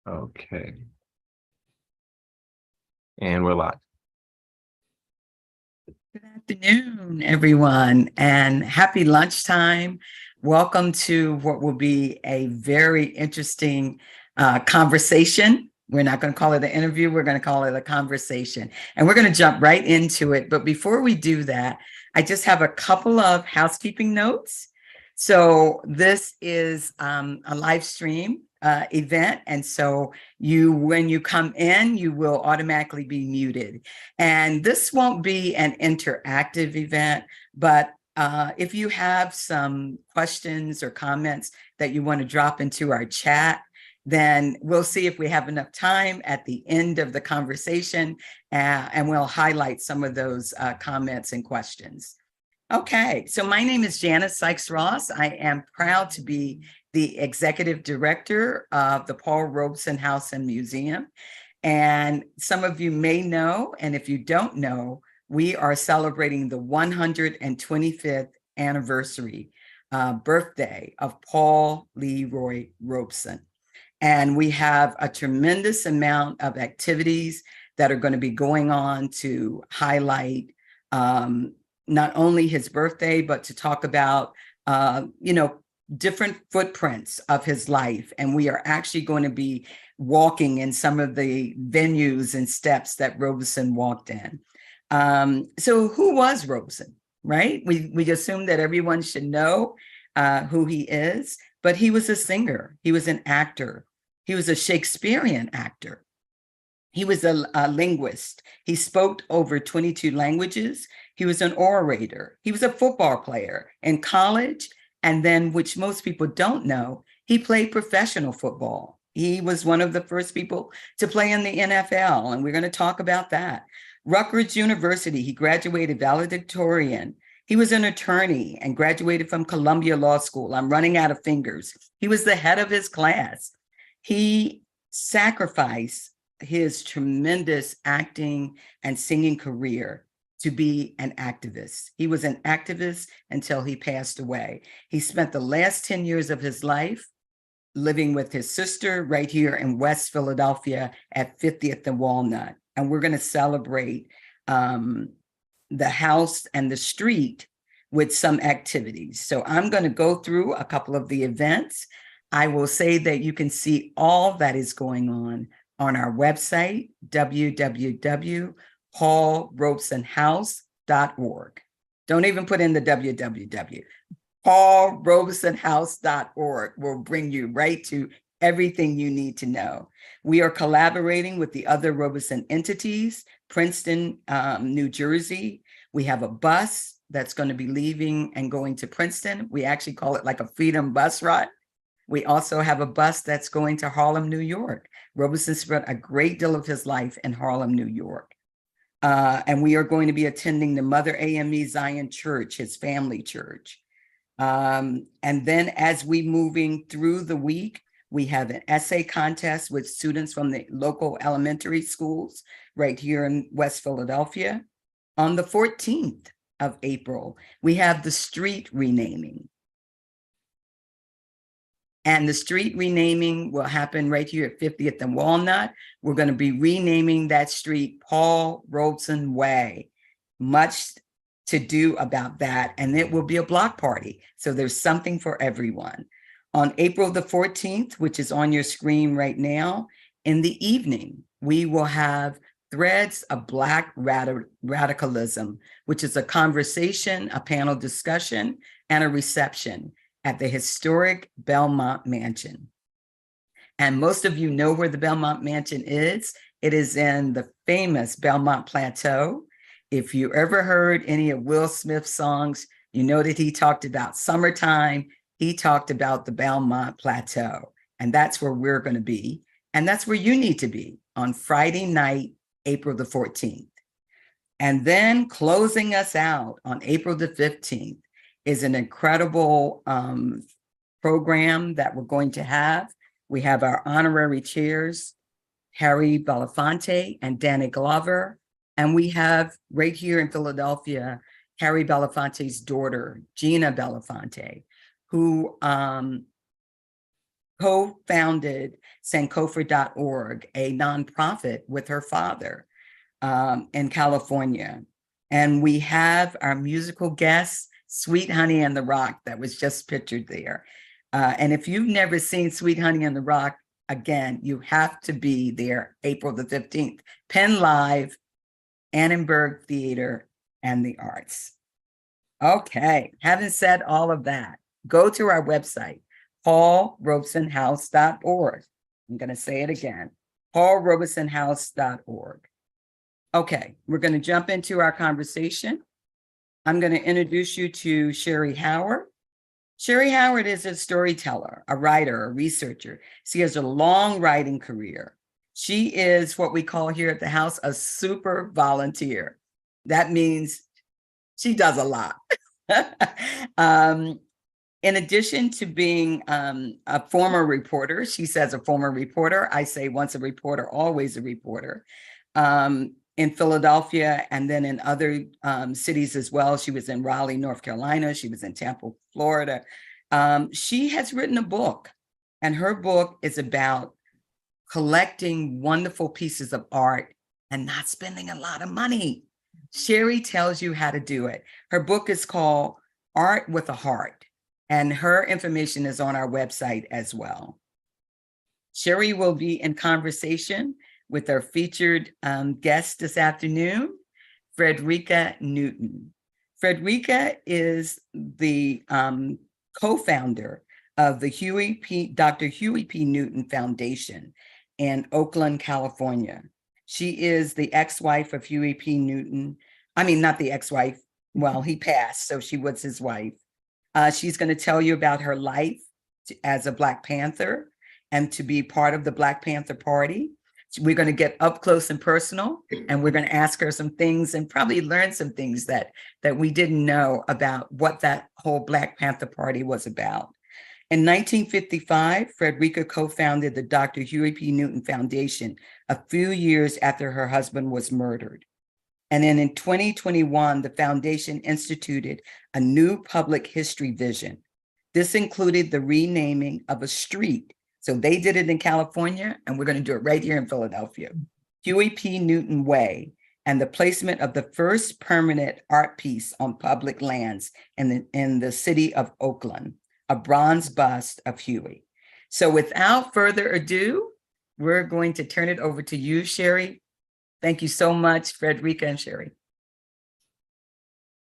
Okay. And we're live. Good afternoon, everyone, and happy lunchtime. Welcome to what will be a very interesting conversation. We're not going to call it an interview, we're going to call it a conversation. And we're going to jump right into it. But before we do that, I just have a couple of housekeeping notes. So this is a live stream event. And so when you come in, you will automatically be muted. And this won't be an interactive event, but if you have some questions or comments that you want to drop into our chat, then we'll see if we have enough time at the end of the conversation, and we'll highlight some of those comments and questions. Okay, so my name is Janice Sykes-Ross. I am proud to be the executive director of the Paul Robeson House and Museum. And some of you may know, and if you don't know, we are celebrating the 125th anniversary birthday of Paul Leroy Robeson. And we have a tremendous amount of activities that are going to be going on to highlight not only his birthday, but to talk about, different footprints of his life. And we are actually going to be walking in some of the venues and steps that Robeson walked in. So who was Robeson, right? We assume that everyone should know who he is, but he was a singer. He was an actor. He was a Shakespearean actor. He was a linguist. He spoke over 22 languages. He was an orator. He was a football player in college. And then, which most people don't know, he played professional football. He was one of the first people to play in the NFL, and we're going to talk about that. Rutgers University, he graduated valedictorian. He was an attorney and graduated from Columbia Law School. I'm running out of fingers. He was the head of his class. He sacrificed his tremendous acting and singing career to be an activist. He was an activist until he passed away. He spent the last 10 years of his life living with his sister right here in West Philadelphia at 50th and Walnut. And we're going to celebrate the house and the street with some activities. So I'm going to go through a couple of the events. I will say that you can see all that is going on our website, www.paulrobesonhouse.org. Don't even put in the www. paulrobesonhouse.org will bring you right to everything you need to know. We are collaborating with the other Robeson entities, Princeton, New Jersey. We have a bus that's going to be leaving and going to Princeton. We actually call it like a freedom bus ride. We also have a bus that's going to Harlem, New York. Robeson spent a great deal of his life in Harlem, New York. And we are going to be attending the Mother AME Zion Church, his family church. And then as we moving through the week, we have an essay contest with students from the local elementary schools right here in West Philadelphia. On the 14th of April, we have the street renaming. And the street renaming will happen right here at 50th and Walnut. We're going to be renaming that street Paul Robeson Way. Much to do about that. And it will be a block party. So there's something for everyone. On April the 14th, which is on your screen right now, in the evening, we will have Threads of Black Radicalism, which is a conversation, a panel discussion, and a reception at the historic Belmont Mansion. And most of you know where the Belmont Mansion is. It is in the famous Belmont Plateau. If you ever heard any of Will Smith's songs, you know that he talked about summertime. He talked about the Belmont Plateau. And that's where we're going to be. And that's where you need to be on Friday night, April the 14th. And then closing us out on April the 15th is an incredible program that we're going to have. We have our honorary chairs, Harry Belafonte and Danny Glover. And we have right here in Philadelphia, Harry Belafonte's daughter, Gina Belafonte, who co-founded Sankofa.org, a nonprofit with her father in California. And we have our musical guest, Sweet Honey and the Rock, that was just pictured there. And if you've never seen Sweet Honey and the Rock, again, you have to be there April the 15th. Penn Live, Annenberg Theater, and the Arts. Okay, having said all of that, go to our website, paulrobesonhouse.org. I'm going to say it again, paulrobesonhouse.org. Okay, we're going to jump into our conversation. I'm going to introduce you to Sherry Howard. Sherry Howard is a storyteller, a writer, a researcher. She has a long writing career. She is what we call here at the house a super volunteer. That means she does a lot. In addition to being a former reporter, she says a former reporter. I say once a reporter, always a reporter. In Philadelphia and then in other cities as well. She was in Raleigh, North Carolina. She was in Tampa, Florida. She has written a book, and her book is about collecting wonderful pieces of art and not spending a lot of money. Sherry tells you how to do it. Her book is called Art with a Heart, and her information is on our website as well. Sherry will be in conversation with our featured guest this afternoon, Fredrika Newton. Fredrika is the co-founder of the Dr. Huey P. Newton Foundation in Oakland, California. She is the ex-wife of Huey P. Newton. I mean, not the ex-wife. Well, he passed, so she was his wife. She's going to tell you about her life as a Black Panther and to be part of the Black Panther Party. We're going to get up close and personal, and we're going to ask her some things and probably learn some things that we didn't know about what that whole Black Panther Party was about. In 1955, Fredrika co-founded the Dr. Huey P. Newton Foundation a few years after her husband was murdered. And then in 2021, the foundation instituted a new public history vision. This included the renaming of a street. So they did it in California, and we're going to do it right here in Philadelphia. Huey P. Newton Way, and the placement of the first permanent art piece on public lands in the city of Oakland, a bronze bust of Huey. So without further ado, we're going to turn it over to you, Sherry. Thank you so much, Fredrika and Sherry.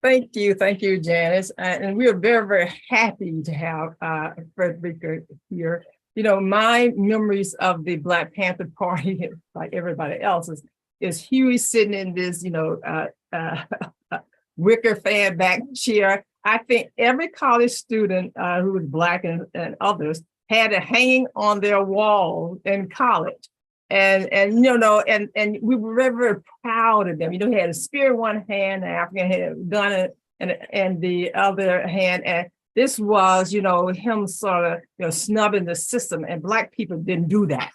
Thank you, Janice. And we are very, very happy to have Fredrika here. You know, my memories of the Black Panther Party, like everybody else's, is Huey sitting in this, wicker fan back chair. I think every college student who was Black and others had it hanging on their wall in college. And we were very, very proud of them. You know, he had a spear in one hand, an African had a gun in the other hand. And this was, him sort of, snubbing the system, and Black people didn't do that.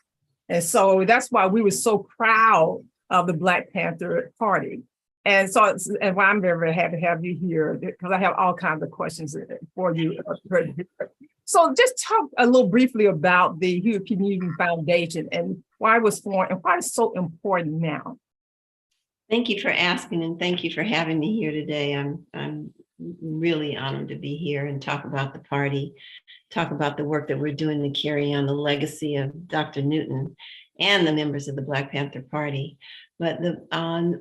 And so that's why we were so proud of the Black Panther Party. And so, and why I'm very, very happy to have you here, because I have all kinds of questions for you. So just talk a little briefly about the Huey P. Newton Foundation and why it was formed and why it's so important now. Thank you for asking, and thank you for having me here today. I'm really honored to be here and talk about the party, talk about the work that we're doing to carry on the legacy of Dr. Newton and the members of the Black Panther Party. But the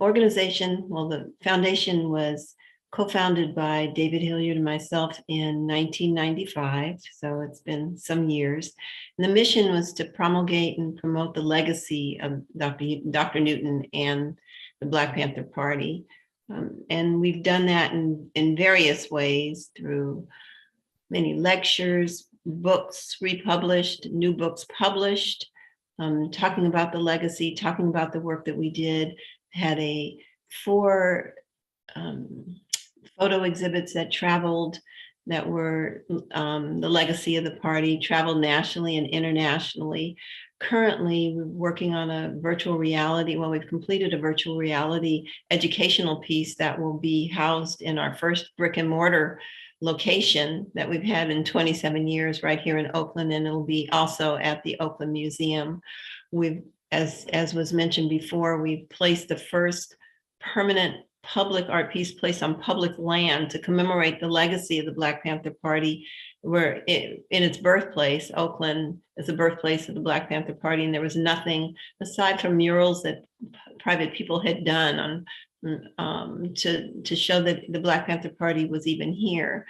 organization, the foundation was co-founded by David Hilliard and myself in 1995. So it's been some years. And the mission was to promulgate and promote the legacy of Dr. Newton and the Black Panther Party. And we've done that in various ways through many lectures, books republished, new books published, talking about the legacy, talking about the work that we did, had 4 photo exhibits that traveled, that were the legacy of the party, traveled nationally and internationally. Currently, we're working on a virtual reality. Well, we've completed a virtual reality educational piece that will be housed in our first brick and mortar location that we've had in 27 years right here in Oakland, and it'll be also at the Oakland Museum. We've, as was mentioned before, we've placed the first permanent public art piece placed on public land to commemorate the legacy of the Black Panther Party, where in its birthplace, Oakland is the birthplace of the Black Panther Party, and there was nothing aside from murals that private people had done on to show that the Black Panther Party was even here.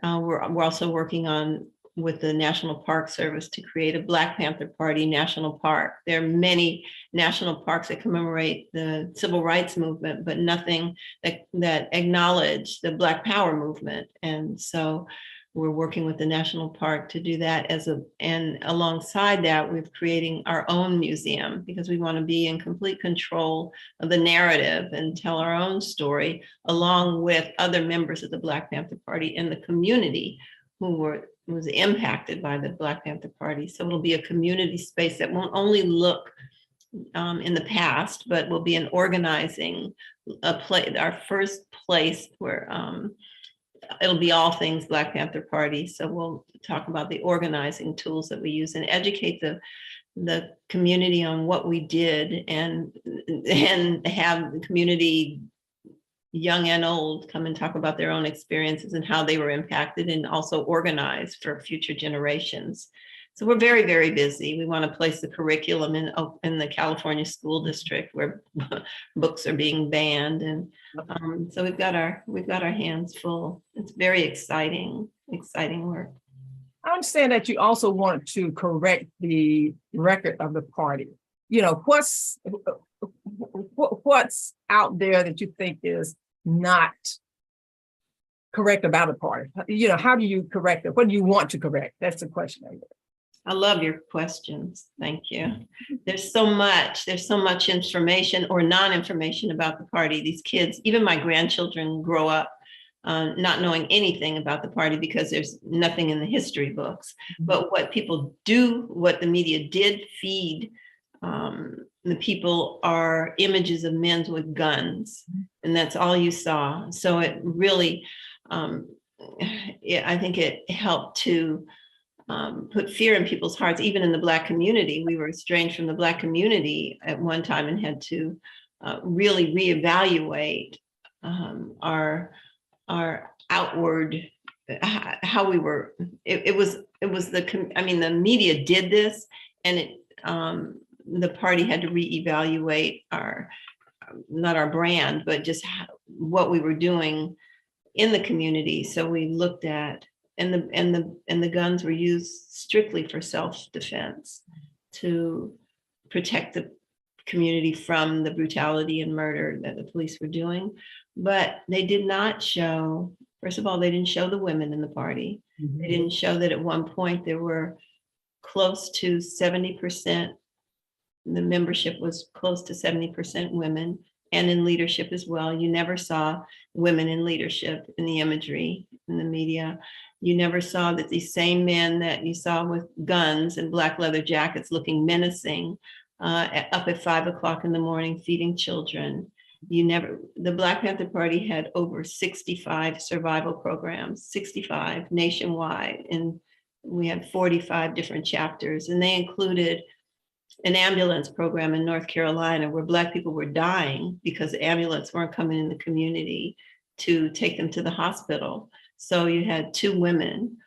We're also working on with the National Park Service to create a Black Panther Party national park. There are many national parks that commemorate the civil rights movement, but nothing that acknowledge the Black Power movement. And so we're working with the national park to do that and alongside that, we're creating our own museum because we want to be in complete control of the narrative and tell our own story along with other members of the Black Panther Party in the community who was impacted by the Black Panther Party. So it'll be a community space that won't only look in the past, but will be an organizing our first place where it'll be all things Black Panther Party. So we'll talk about the organizing tools that we use and educate the community on what we did and have the community, young and old, come and talk about their own experiences and how they were impacted and also organize for future generations. So we're very, very busy. We want to place the curriculum in the California school district where books are being banned. And so we've got our hands full. It's very exciting work. I understand that you also want to correct the record of the party. You know, what's out there that you think is not correct about a party? You know, how do you correct it? What do you want to correct? That's the question. I love your questions. Thank you. There's so much information or non-information about the party. These kids, even my grandchildren, grow up not knowing anything about the party because there's nothing in the history books. But what people do, what the media did feed the people are images of men with guns, and that's all you saw. So it really, I think it helped to put fear in people's hearts, even in the Black community. We were estranged from the Black community at one time and had to really reevaluate our outward, how we were. It was the media did this, and the party had to reevaluate not our brand, but just what we were doing in the community. So we looked at, and the guns were used strictly for self-defense to protect the community from the brutality and murder that the police were doing. But they did not show, first of all, they didn't show the women in the party. Mm-hmm. They didn't show that at one point there were close to 70%, the membership was close to 70% women, and in leadership as well. You never saw women in leadership in the imagery, in the media. You never saw that these same men that you saw with guns and black leather jackets looking menacing up at 5 o'clock in the morning feeding children. The Black Panther Party had over 65 survival programs, 65 nationwide, and we had 45 different chapters, and they included an ambulance program in North Carolina where Black people were dying because the ambulance weren't coming in the community to take them to the hospital. So you had two women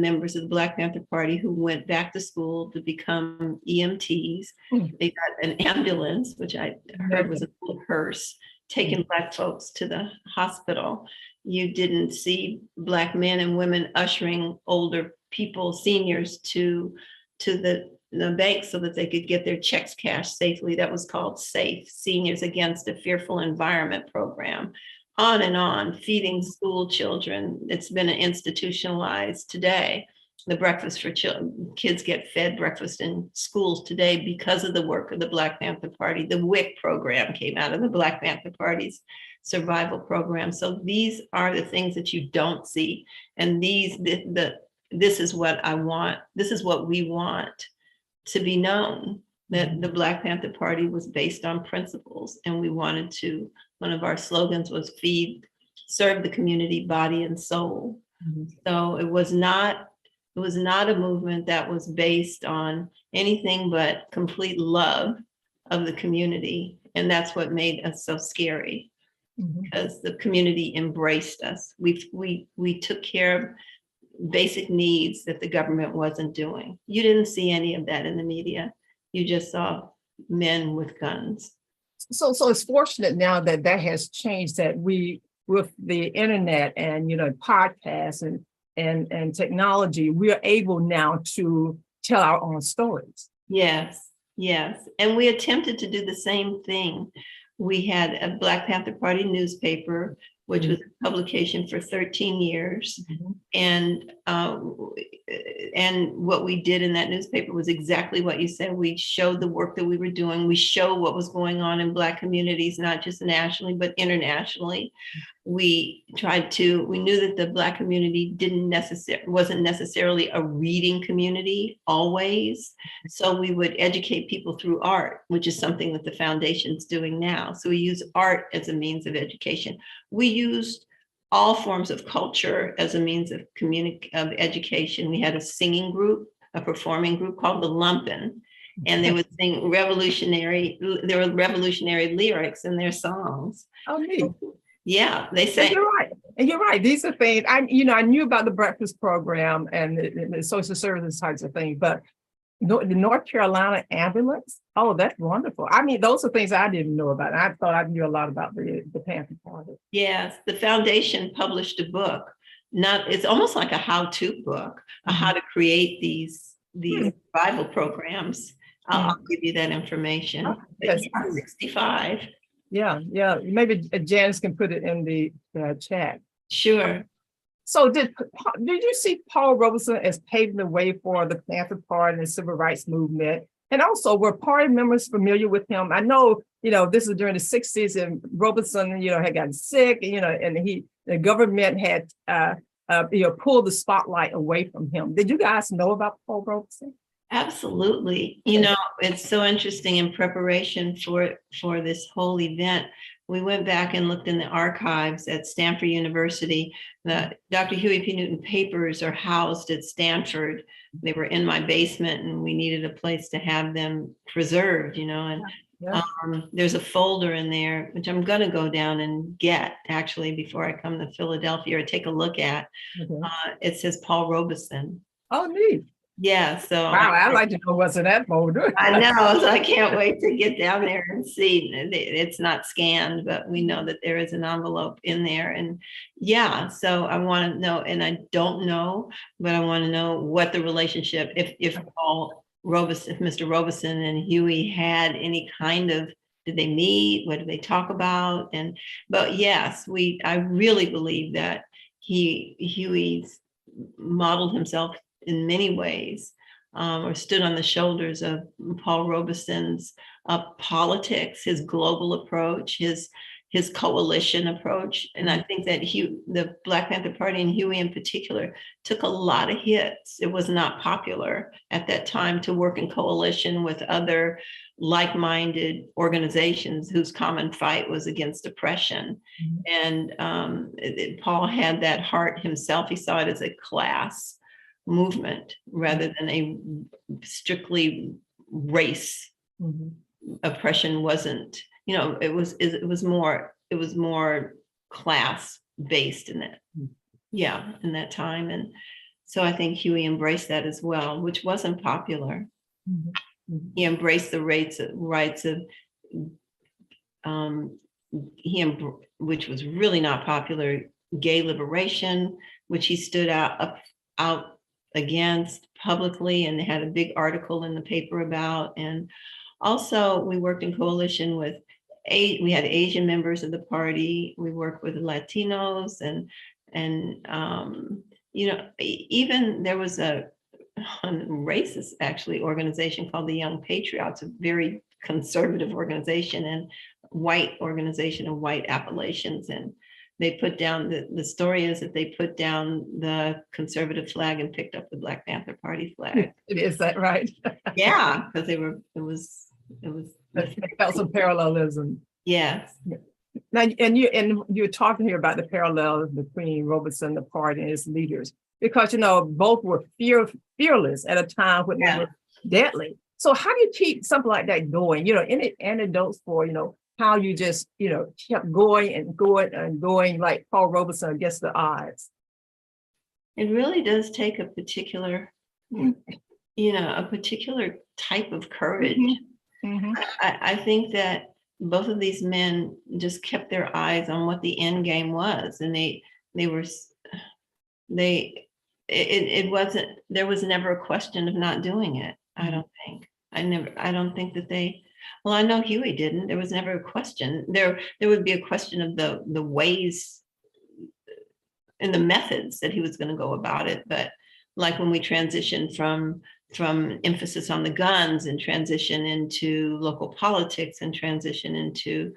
members of the Black Panther Party who went back to school to become EMTs. They got an ambulance, which I heard was a little hearse, taking Black folks to the hospital. You didn't see Black men and women ushering older people, seniors, to the bank so that they could get their checks cashed safely. That was called SAFE, Seniors Against a Fearful Environment program. On and on, feeding school children. It's been institutionalized today. The breakfast for children, kids get fed breakfast in schools today because of the work of the Black Panther Party. The WIC program came out of the Black Panther Party's survival program. So these are the things that you don't see. And this is what I want. This is what we want to be known, that the Black Panther Party was based on principles. And we wanted to, one of our slogans was feed serve the community body and soul. Mhm. So it was not a movement that was based on anything but complete love of the community. And that's what made us so scary, Mhm. because the community embraced us. We took care of basic needs that the government wasn't doing. You didn't see any of that in the media. You just saw men with guns. So it's fortunate now that that has changed, that we, with the internet and, podcasts and technology, we are able now to tell our own stories. Yes, yes. And we attempted to do the same thing. We had a Black Panther Party newspaper, which was a publication for 13 years. Mhm. And what we did in that newspaper was exactly what you said. We showed the work that we were doing. We showed what was going on in Black communities, not just nationally, but internationally. We knew that the Black community wasn't necessarily a reading community always. So we would educate people through art, which is something that the foundation's doing now. So we use art as a means of education. We used all forms of culture as a means of education. We had a singing group, a performing group called the Lumpin', and they would sing revolutionary lyrics in their songs. Oh, neat. Yeah, they And say. you're right. And you're right. These are things I knew about the breakfast program and the social services types of things, but the North Carolina ambulance, oh, that's wonderful. I mean, those are things I didn't know about. I thought I knew a lot about the Panther Party. Yes, the foundation published a book. It's almost like a how-to book, how to create these survival programs. I'll give you that information. Oh, yes. 65. Yeah. Maybe Janice can put it in the chat. Sure. So did you see Paul Robeson as paving the way for the Panther Party and the civil rights movement? And also, were party members familiar with him? I know, this is during the 60s, and Robeson, had gotten sick, and the government had, pulled the spotlight away from him. Did you guys know about Paul Robeson? Absolutely. It's so interesting. In preparation for this whole event, we went back and looked in the archives at Stanford University. The Dr. Huey P. Newton papers are housed at Stanford. They were in my basement, and we needed a place to have them preserved, and there's a folder in there, which I'm going to go down and get actually before I come to Philadelphia, or take a look at. Okay. It says Paul Robeson. Oh, neat. Yeah, so wow, I'd like to know what's in that folder. I know, so I can't wait to get down there and see. It's not scanned, but we know that there is an envelope in there. And yeah, so I want to know, and I don't know, but I want to know what the relationship, if Mr. Robeson and Huey had any kind of, did they meet? What did they talk about? But yes, I really believe that Huey's modeled himself in many ways, or stood on the shoulders of Paul Robeson's politics, his global approach, his coalition approach. And I think that the Black Panther Party, and Huey in particular, took a lot of hits. It was not popular at that time to work in coalition with other like-minded organizations whose common fight was against oppression. And Paul had that heart himself. He saw it as a class movement rather than a strictly race. Oppression wasn't, it was more class based in that. Yeah, in that time. And so I think Huey embraced that as well, which wasn't popular. He embraced the rights of which was really not popular, gay liberation, which he stood out against publicly, and they had a big article in the paper about. And also we worked in coalition with we had Asian members of the party. We worked with Latinos, and even there was a racist actually organization called the Young Patriots, a very conservative organization and white organization of white Appalachians. And they put down, the story is that they put down the conservative flag and picked up the Black Panther Party flag. Is that right? Yeah, because they felt some parallelism. Yes. Now, and you're talking here about the parallels between Robeson, the party, and its leaders, because both were fearless at a time when they were deadly. So how do you keep something like that going? Any anecdotes for how you just kept going and going and going like Paul Robeson against the odds? It really does take a particular type of courage. Mm-hmm. I think that both of these men just kept their eyes on what the end game was, and there was never a question of not doing it. I don't think. I don't think that well, I know Huey didn't. There was never a question. There would be a question of the ways and the methods that he was going to go about it. But like when we transitioned from emphasis on the guns and transition into local politics and transition into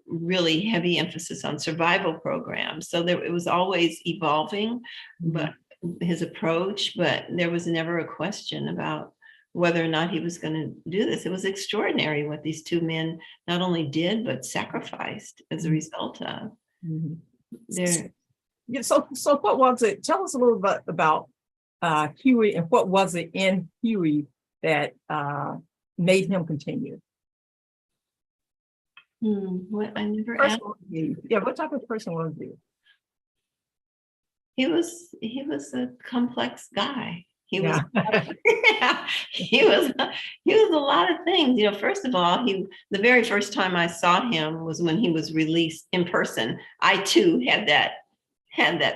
really heavy emphasis on survival programs. So it was always evolving, but his approach, but there was never a question about whether or not he was going to do this. It was extraordinary what these two men not only did, but sacrificed as a result of. So what was it? Tell us a little bit about Huey, and what was it in Huey that made him continue? What I never asked. What type of person was he? He was a complex guy. He was a lot of things. First of all, the very first time I saw him was when he was released in person. I too had that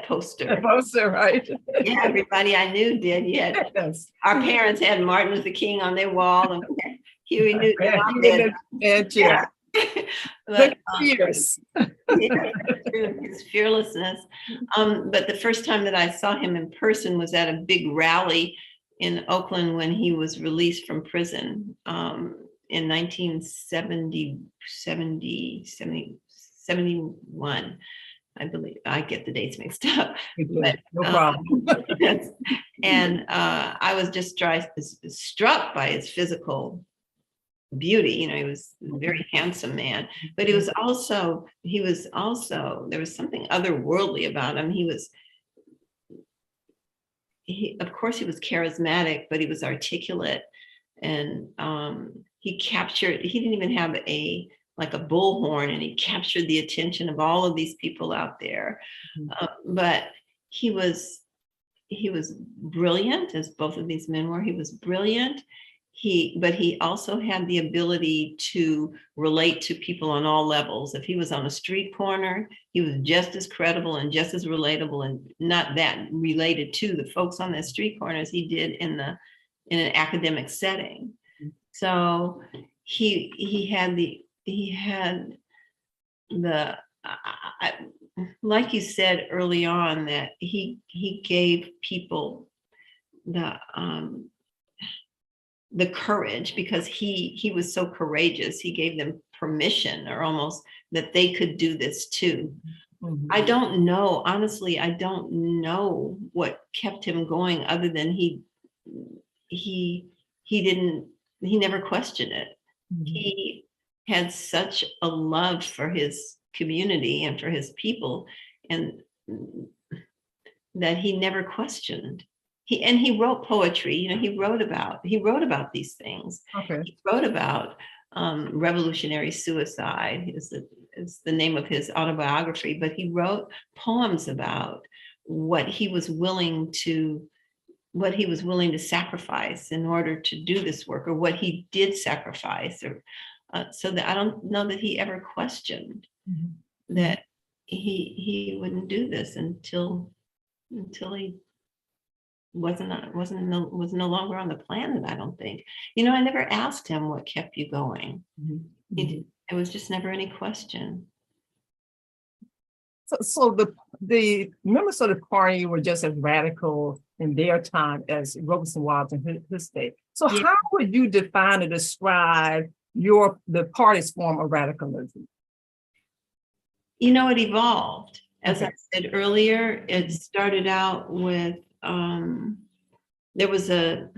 poster. A poster, right? Yeah, everybody I knew did. Yes. Our parents had Martin Luther King on their wall, and Huey Newton. Yeah. But fierce. His fearlessness. But the first time that I saw him in person was at a big rally in Oakland when he was released from prison in 1971. I believe. I get the dates mixed up. But, no problem. And I was just struck by his physical beauty. He was a very handsome man, but there was something otherworldly about him. Of course he was charismatic, but he was articulate, and he didn't even have a bullhorn, and he captured the attention of all of these people out there. But he was brilliant, as both of these men were. He was brilliant. But he also had the ability to relate to people on all levels. If he was on a street corner, he was just as credible and just as relatable, and not that related to the folks on that street corner as he did in an academic setting. So he had like you said early on, that he gave people the courage, because he was so courageous. He gave them permission, or almost, that they could do this too. I don't know, honestly, I don't know what kept him going, other than he never questioned it. He had such a love for his community and for his people, and that he never questioned. He wrote poetry. He wrote about these things. Okay. He wrote about revolutionary suicide is the name of his autobiography, but he wrote poems about what he was willing to sacrifice in order to do this work, or what he did sacrifice, or so that I don't know that he ever questioned that he wouldn't do this until he was no longer on the planet. I don't think. I never asked him what kept you going. It was just never any question. So the members of the party were just as radical in their time as Robeson was in his day. So how would you define or describe the party's form of radicalism? It evolved. As I said earlier, it started out with there was a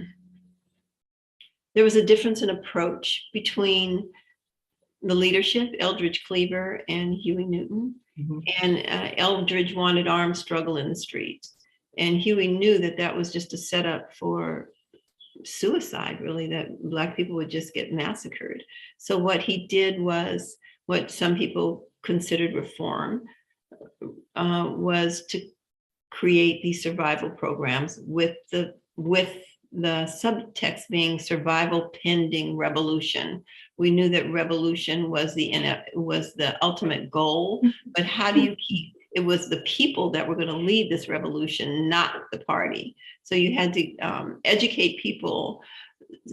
difference in approach between the leadership, Eldridge Cleaver and Huey Newton. Mhm. And Eldridge wanted armed struggle in the streets. And Huey knew that that was just a setup for suicide, really, that Black people would just get massacred. So what he did was what some people considered reform, was to create these survival programs with the subtext being survival pending revolution. We knew that revolution was the ultimate goal, but how do you keep, it was the people that were going to lead this revolution, not the party. So you had to educate people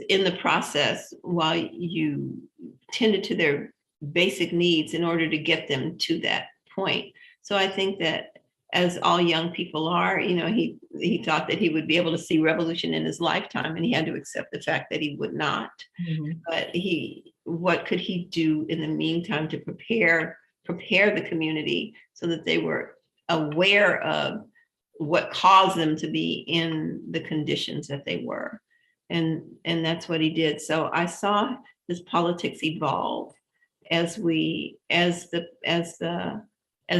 in the process while you tended to their basic needs in order to get them to that point. So I think that, as all young people are, he thought that he would be able to see revolution in his lifetime, and he had to accept the fact that he would not. Mhm. But what could he do in the meantime to prepare the community so that they were aware of what caused them to be in the conditions that they were? And that's what he did. So I saw his politics evolve as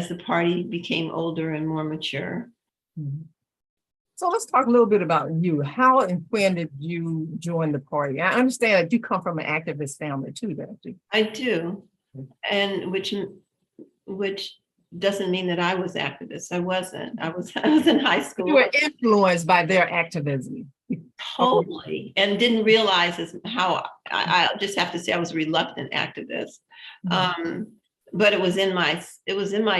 the party became older and more mature. Mhm. So let's talk a little bit about you. How and when did you join the party? I understand that you come from an activist family too, don't you? I do, and which doesn't mean that I was activist. I wasn't. I was in high school. You were influenced by their activism. Totally, and didn't realize how I just have to say I was a reluctant activist. But it was in my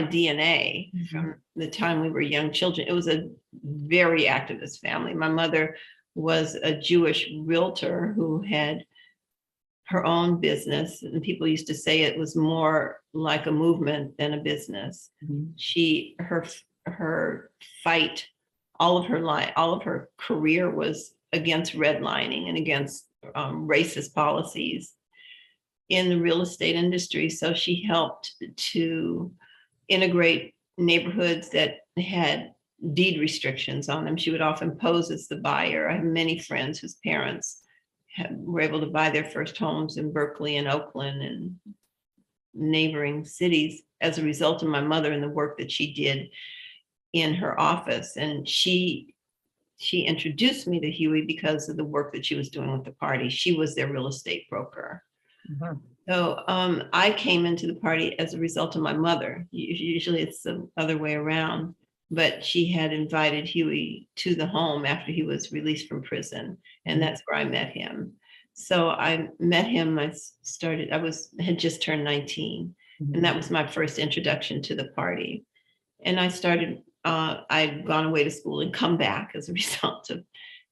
DNA from the time we were young children. It was a very activist family. My mother was a Jewish realtor who had her own business, and people used to say it was more like a movement than a business. Her fight, all of her life, all of her career was against redlining and against racist policies in the real estate industry. So she helped to integrate neighborhoods that had deed restrictions on them. She would often pose as the buyer. I have many friends whose parents were able to buy their first homes in Berkeley and Oakland and neighboring cities as a result of my mother and the work that she did in her office. And she introduced me to Huey because of the work that she was doing with the party. She was their real estate broker. Mhm. So I came into the party as a result of my mother. Usually it's the other way around, but she had invited Huey to the home after he was released from prison, and that's where I met him. So I met him. I had just turned 19, and that was my first introduction to the party. And I'd gone away to school and come back as a result of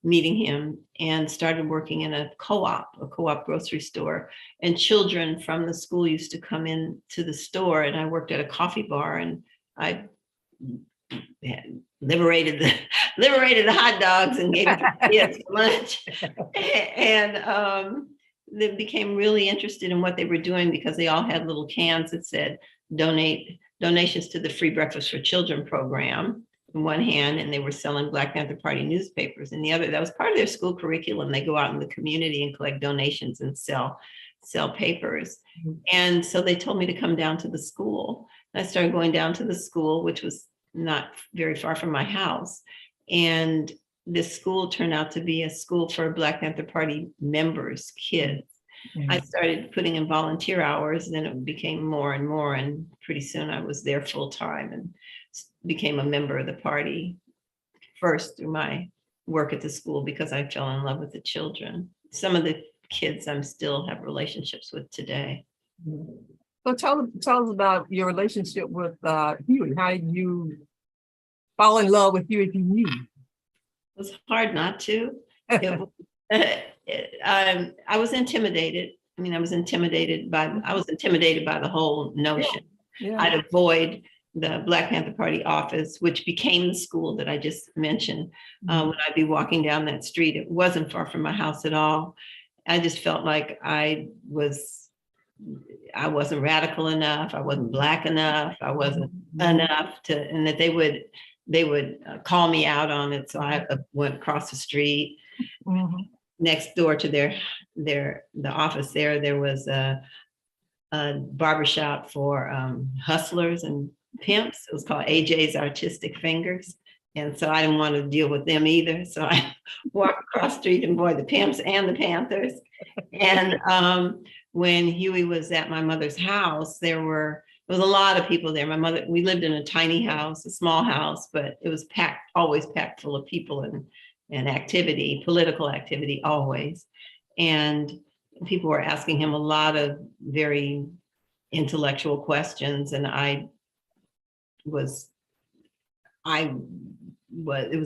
meeting him, and started working in a co-op grocery store. And children from the school used to come in to the store, and I worked at a coffee bar, and I liberated the hot dogs and gave it to the kids for lunch. And they became really interested in what they were doing because they all had little cans that said donations to the Free Breakfast for Children program in one hand, and they were selling Black Panther Party newspapers in the other. That was part of their school curriculum. They go out in the community and collect donations and sell papers. And so they told me to come down to the school. I started going down to the school, which was not very far from my house. And this school turned out to be a school for Black Panther Party members, kids. I started putting in volunteer hours, then it became more and more, and pretty soon I was there full time and became a member of the party, first through my work at the school because I fell in love with the children. Some of the kids I'm still have relationships with today. So tell us about your relationship with Huey. How did you fall in love with Huey if you knew? It was hard not to. I was intimidated. I was intimidated by the whole notion. Yeah. I'd avoid the Black Panther Party office, which became the school that I just mentioned. When I'd be walking down that street, it wasn't far from my house at all. I just felt like I wasn't radical enough. I wasn't Black enough. I wasn't enough and that they would call me out on it. So I went across the street. Next door to the office there was a barbershop for hustlers and pimps. It was called AJ's Artistic Fingers. And so I didn't want to deal with them either. So I walked across the street and boy, the pimps and the Panthers. And when Huey was at my mother's house, there was a lot of people there. My mother, we lived in a tiny house, a small house, but it was packed, always packed full of people and activity, political activity, always. And people were asking him a lot of very intellectual questions. And it was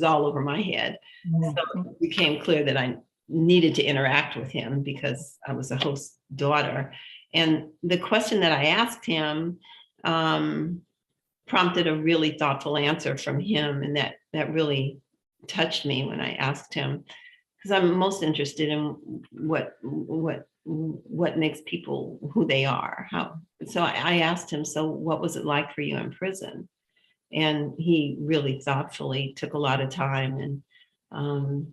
all over my head. So it became clear that I needed to interact with him because I was a host daughter. And the question that I asked him prompted a really thoughtful answer from him. And that really touched me when I asked him, because I'm most interested in what makes people who they are. So I asked him, so what was it like for you in prison? And he really thoughtfully took a lot of time and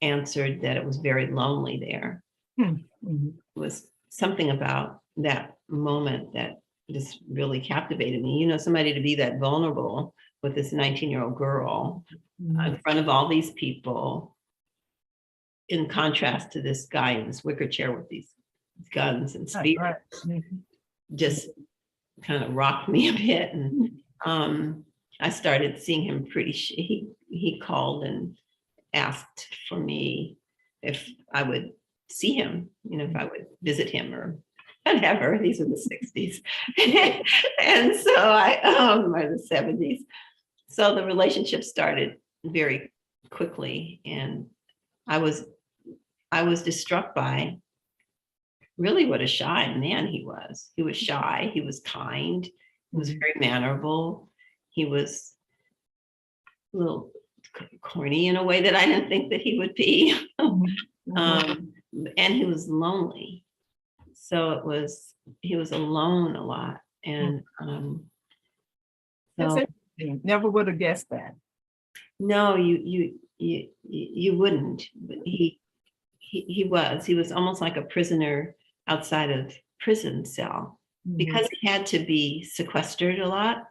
answered that it was very lonely there. Mm-hmm. It was something about that moment that just really captivated me. You know, somebody to be that vulnerable with this 19-year-old girl in front of all these people, in contrast to this guy in this wicker chair with these guns and spears, Right. just kind of rocked me a bit. And I started seeing him he called and asked for me if I would see him, you know, if I would visit him or whatever. These are the 60s. And so or the 70s. So the relationship started very quickly. And I was struck by really what a shy man he was. He was shy, he was kind, he was very mannerable. He was a little corny in a way that I didn't think that he would be. And he was lonely. So he was alone a lot. And That's interesting. Never would have guessed that. no, you wouldn't. But he was almost like a prisoner outside of prison cell, because he had to be sequestered a lot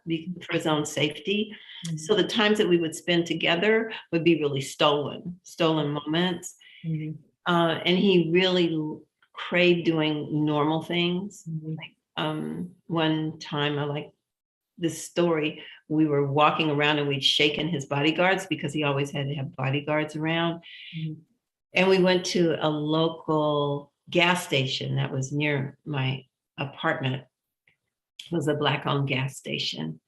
for his own safety. So the times that we would spend together would be really stolen moments. And he really craved doing normal things. Like, one time, I like this story, we were walking around and we'd shaken his bodyguards because he always had to have bodyguards around. And we went to a local gas station that was near my apartment. It was a Black-owned gas station.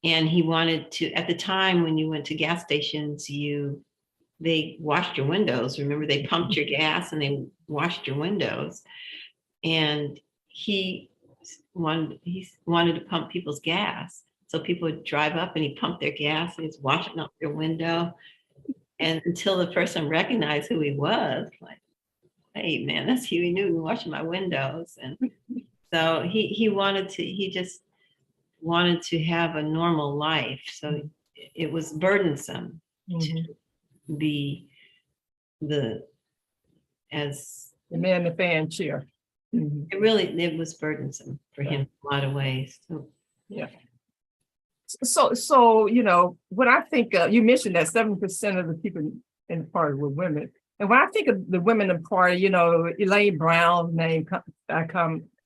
And he wanted to, at the time when you went to gas stations, they washed your windows. Remember, they pumped your gas and they washed your windows. And he wanted to pump people's gas. So people would drive up and he pumped their gas and he's washing up their window. And until the person recognized who he was, like, hey man, that's Huey Newton washing my windows. And so he just wanted to have a normal life. So it was burdensome to be the man in the fan chair. It was burdensome for him in a lot of ways. So, yeah. So, you know, when I think you mentioned that 7% of the people in the party were women. And when I think of the women in the party, you know, Elaine Brown's name, I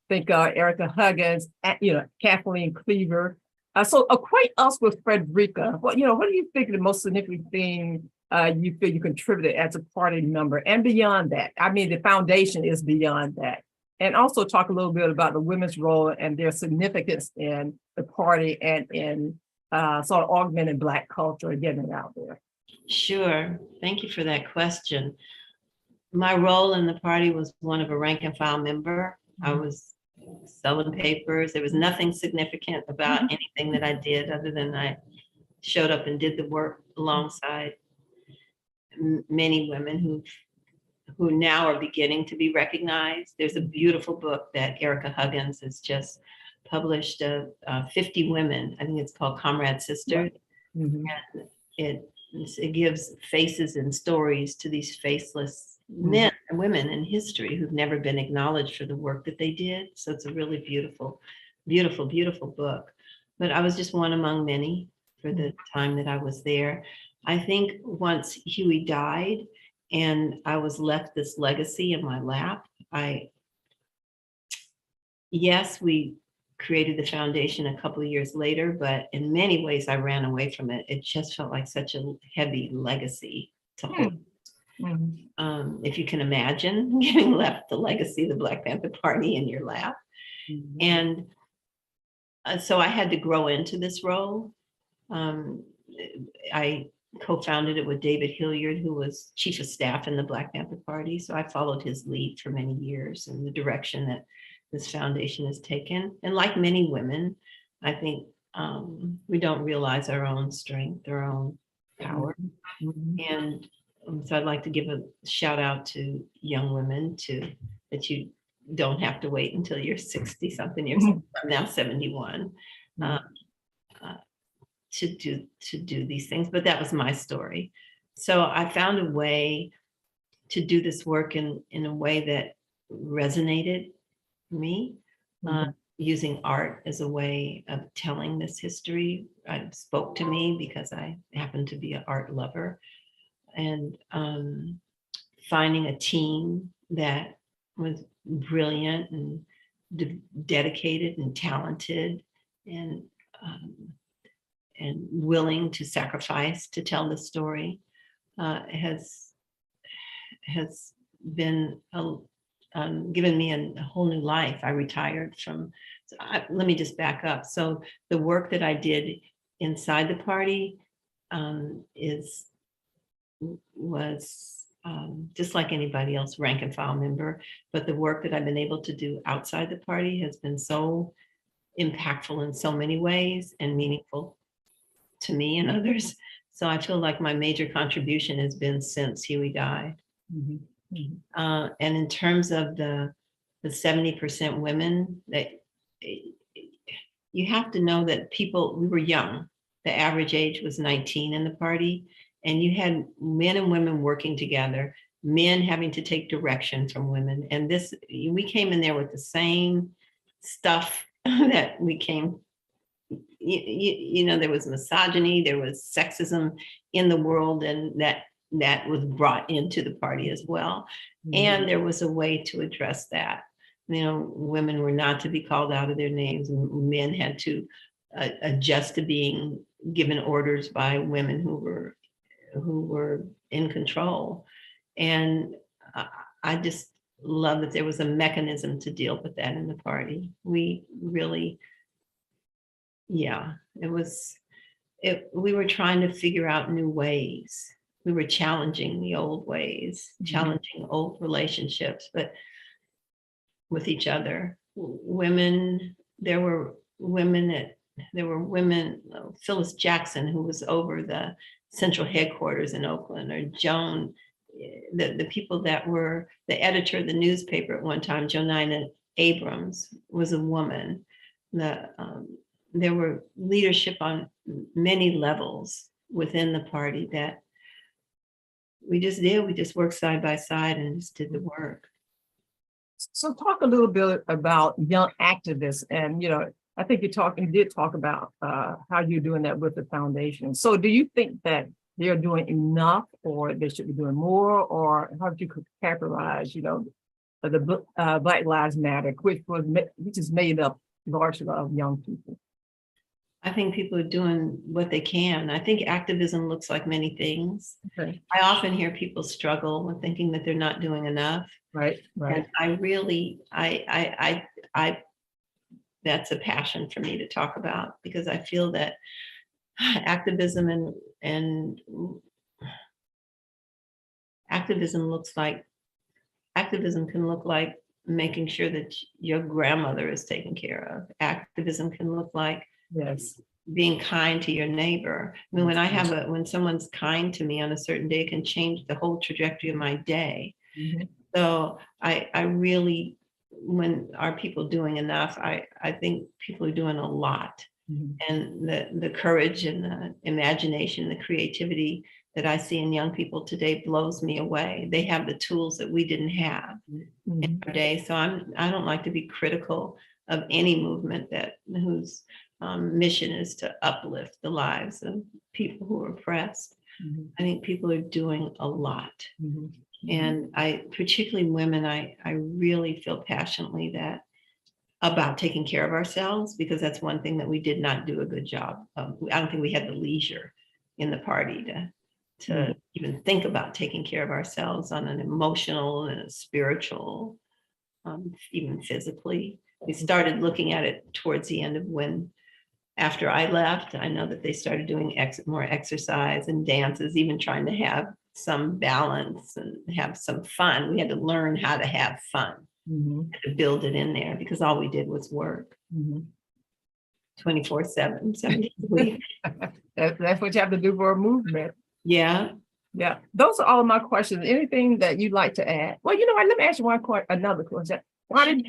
think Erica Huggins, you know, Kathleen Cleaver. So acquaint us with Fredrika. Well, you know, what do you think the most significant thing you feel you contributed as a party member, and beyond that? I mean, the foundation is beyond that. And also talk a little bit about the women's role and their significance in the party and in sort of augmenting Black culture and getting it out there. Sure. Thank you for that question. My role in the party was one of a rank and file member. I was selling papers. There was nothing significant about anything that I did other than I showed up and did the work alongside many women who now are beginning to be recognized. There's a beautiful book that Erica Huggins has just published of 50 women. I think it's called Comrade Sisters. And it gives faces and stories to these faceless men and women in history who've never been acknowledged for the work that they did. So it's a really beautiful, beautiful, beautiful book. But I was just one among many for the time that I was there. I think once Huey died and I was left this legacy in my lap, yes, we created the foundation a couple of years later, but in many ways I ran away from it. It just felt like such a heavy legacy to hold. If you can imagine getting left the legacy of the Black Panther Party in your lap. And so I had to grow into this role. I co-founded it with David Hilliard, who was chief of staff in the Black Panther Party. So I followed his lead for many years in the direction that this foundation has taken. And like many women, I think we don't realize our own strength, our own power. And so I'd like to give a shout out to young women that you don't have to wait until you're 60 something years old. I'm now 71 to do these things, but that was my story. So I found a way to do this work in a way that resonated me, using art as a way of telling this history. It spoke to me because I happen to be an art lover, and finding a team that was brilliant and dedicated and talented and willing to sacrifice to tell the story has been given me a whole new life. I retired from, let me just back up. So the work that I did inside the party was just like anybody else, rank and file member, but the work that I've been able to do outside the party has been so impactful in so many ways and meaningful to me and others. So I feel like my major contribution has been since Huey died. And in terms of the 70% women, that you have to know that we were young. The average age was 19 in the party, and you had men and women working together, men having to take direction from women. And we came in there with the same stuff that we came, there was misogyny, there was sexism in the world, and that was brought into the party as well. And there was a way to address that. Women were not to be called out of their names, and men had to adjust to being given orders by women who were in control. And I just love that there was a mechanism to deal with that in the party. We really, we were trying to figure out new ways. We were challenging the old ways, challenging old relationships, but with each other. There were women, Phyllis Jackson, who was over the central headquarters in Oakland, or Joan, the people that were the editor of the newspaper at one time, Jonina Abrams, was a woman. There were leadership on many levels within the party that we just worked side by side and just did the work. So talk a little bit about young activists, and I think you did talk about how you're doing that with the foundation. So do you think that they're doing enough, or they should be doing more, or how do you characterize, the Black Lives Matter, which is made up largely of young people? I think people are doing what they can. I think activism looks like many things. Okay. I often hear people struggle with thinking that they're not doing enough. Right. And I really, that's a passion for me to talk about, because I feel that activism and activism can look like making sure that your grandmother is taken care of. Activism can look like being kind to your neighbor. I mean, when someone's kind to me on a certain day, it can change the whole trajectory of my day. So I really, when are people doing enough? I think people are doing a lot. And the courage and the imagination, the creativity that I see in young people today blows me away. They have the tools that we didn't have in our day. So I don't like to be critical of any movement whose mission is to uplift the lives of people who are oppressed. I think people are doing a lot. And particularly women, I really feel passionately about taking care of ourselves, because that's one thing that we did not do a good job of. I don't think we had the leisure in the party to even think about taking care of ourselves on an emotional and a spiritual, even physically. We started looking at it towards the end of after I left. I know that they started doing more exercise and dances, even trying to have some balance and have some fun. We had to learn how to have fun. To build it in there, because all we did was work 24/7, 7 days a week. That's what you have to do for a movement. Yeah. Those are all of my questions. Anything that you'd like to add? Well, you know what? Let me ask you another question. Why did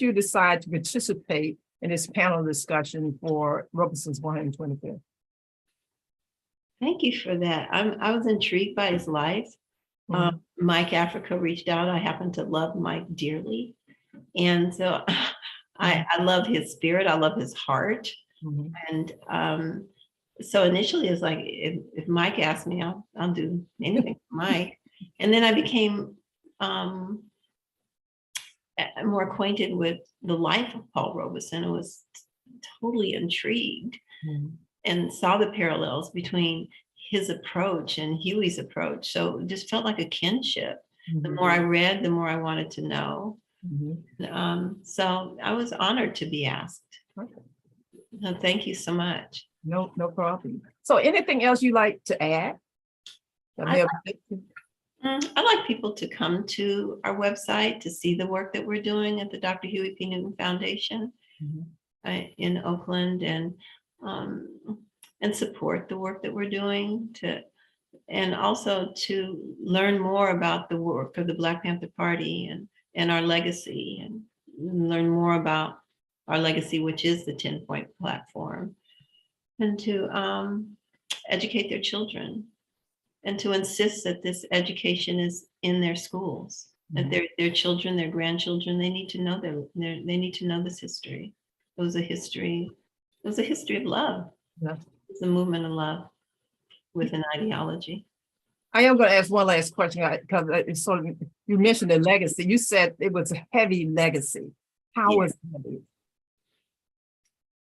you decide to participate in this panel discussion for Robeson's 125th? Thank you for that. I was intrigued by his life. Mike Africa reached out. I happen to love Mike dearly. And so I love his spirit. I love his heart. And so initially it's like, if Mike asked me, I'll do anything for Mike. And then I became more acquainted with the life of Paul Robeson and was totally intrigued and saw the parallels between his approach and Huey's approach. So it just felt like a kinship. The more I read, the more I wanted to know. So I was honored to be asked. So thank you so much. No problem. So anything else you like to add? I like people to come to our website to see the work that we're doing at the Dr. Huey P. Newton Foundation in Oakland, and support the work that we're doing, and also to learn more about the work of the Black Panther Party and our legacy, and learn more about our legacy, which is the 10-point platform, and to educate their children, and to insist that this education is in their schools, that their children, their grandchildren, they need to know they need to know this history. It was a history of love. It's a movement of love with an ideology. I am going to ask one last question, because it's sort of, you mentioned the legacy. You said it was a heavy legacy. How was it heavy?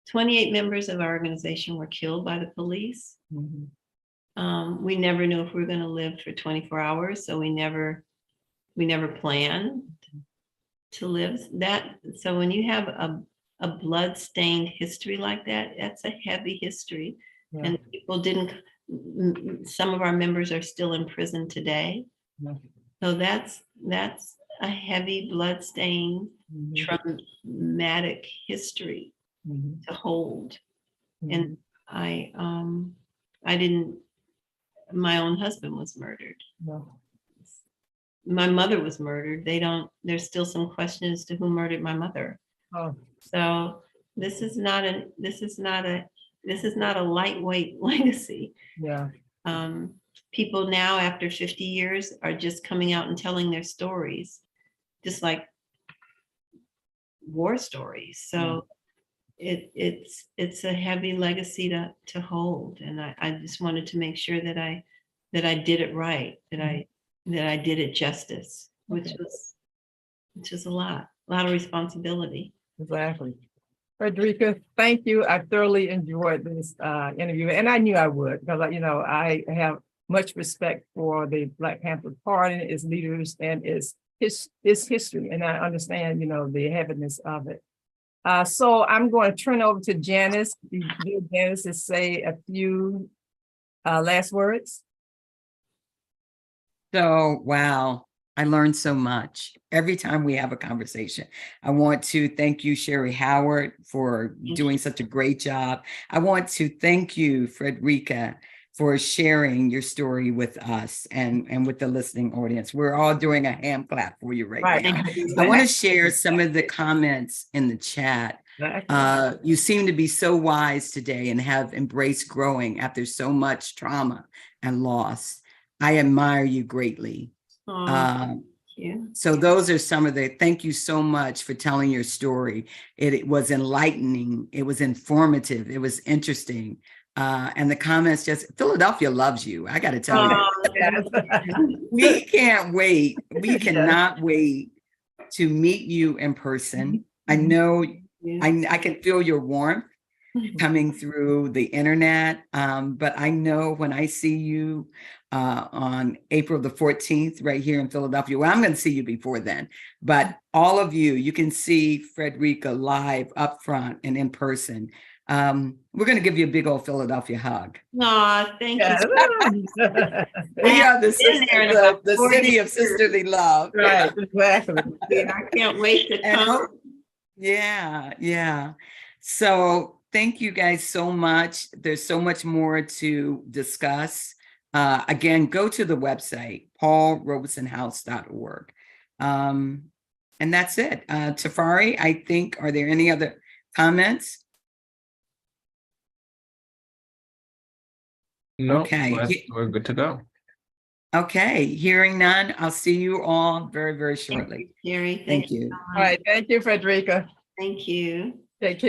28 members of our organization were killed by the police. We never knew if we were going to live for 24 hours, so we never planned to live that. So when you have a blood-stained history like that, that's a heavy history. And people some of our members are still in prison today. So that's a heavy blood-stained traumatic history to hold. And my own husband was murdered. My mother was murdered. There's still some question as to who murdered my mother. So this is not a lightweight legacy. People now, after 50 years, are just coming out and telling their stories, just like war stories. So it's a heavy legacy to hold, and I just wanted to make sure that I did it right, that I did it justice, which was a lot of responsibility. Exactly. Fredrika, thank you. I thoroughly enjoyed this interview, and I knew I would, because I have much respect for the Black Panther Party, its leaders, and its history, and I understand the heaviness of it. So I'm going to turn over to Janice. Janice, to say a few last words. So, wow, I learned so much every time we have a conversation. I want to thank you, Sherry Howard, for doing such a great job. I want to thank you, Fredrika, for sharing your story with us and with the listening audience. We're all doing a hand clap for you right now. I want to share some of the comments in the chat. Exactly. You seem to be so wise today and have embraced growing after so much trauma and loss. I admire you greatly. Oh, yeah. So those are some of the, thank you so much for telling your story. It was enlightening. It was informative. It was interesting. And the comments just, Philadelphia loves you. I got to tell you. Oh, Yes. We can't wait. We Yes. cannot wait to meet you in person. I Mhm. know yeah. I can feel your warmth coming through the internet. But I know when I see you on April the 14th, right here in Philadelphia, well, I'm going to see you before then, but all of you, you can see Fredrika live up front and in person. We're going to give you a big old Philadelphia hug. No, thank you. Yes. We are the, been there in about the 40 city of years. sisterly love. Right, exactly. Yeah, I can't wait to And come. hope, yeah. So thank you guys so much. There's so much more to discuss. Again, go to the website, paulrobesonhouse.org. And that's it. Tafari, I think, are there any other comments? No, Okay. we're good to go. Okay, hearing none, I'll see you all very, very shortly. Jerry, Thank you. so All right, thank you, Fredrika. Thank you. Take care.